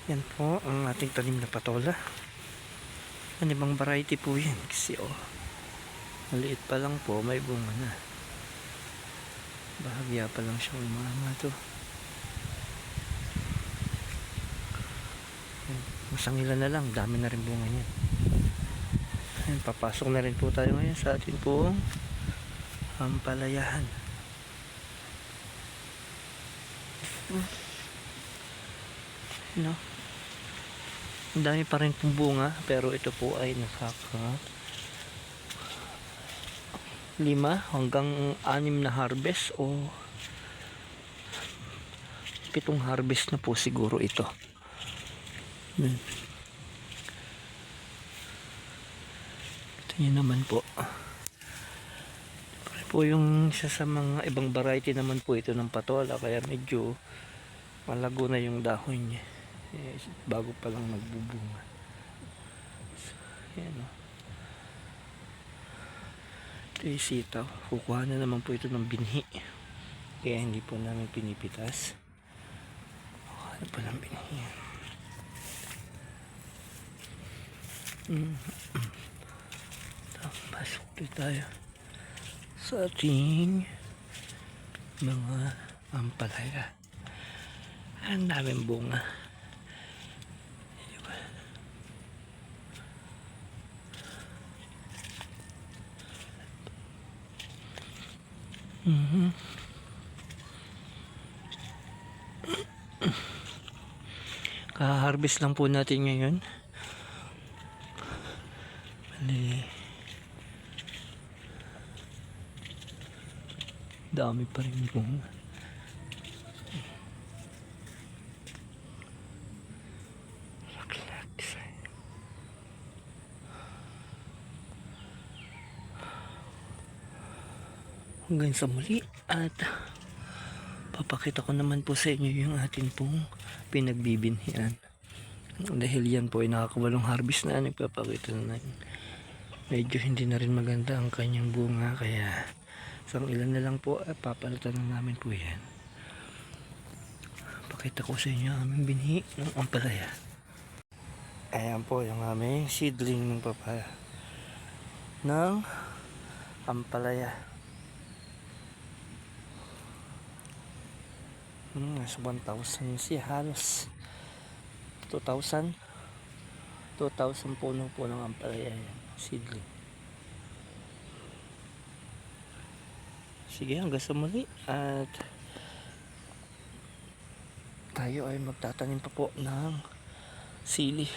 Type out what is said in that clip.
Yan po ang ating tanim na patola. Ano bang variety po yan? Kasi maliit pa lang po, may bunga na. Bahagya pa lang siyang umama to. Masangilan na lang, dami na rin bunga niyan. Ayan, papasok na rin po tayo ngayon sa atin pong ampalayahan. No? Ang dami pa rin pong bunga, pero ito po ay nakaka 5 hanggang 6 na harvest o 7 harvest na po siguro ito. Ito nyo naman po. Ito po yung isa sa mga ibang variety naman po ito ng patola, kaya medyo malago na yung dahon niya. Bago pa lang nagbubunga. So, yan o. Ito yung sitaw. Kukuha na naman po ito ng binhi. Kaya hindi po namin pinipitas. Kukuha na po ng binhi. Pasok tayo sa ating mga ampalaya. Ang daming bunga. Kaharvest lang po natin ngayon. Bali, dami pa rin bunga. Hanggang sa muli at papakita ko naman po sa inyo yung atin pong pinagbibinhian. Dahil yan po ay nakakawalong harvest na, nagpapakita na medyo hindi na rin maganda ang kanyang bunga, kaya isang ilan na lang po papalitan na namin po yan. Pakita ko sa inyo ang aming binhi ng ampalaya. Ayan po yung aming seedling ng papaya ng ampalaya. Nasa 1,000 siya, halos 2,000 puno po ng ampalaya yan, seedling. Sige, hanggang sa muli at tayo ay magtatanim pa po ng sili.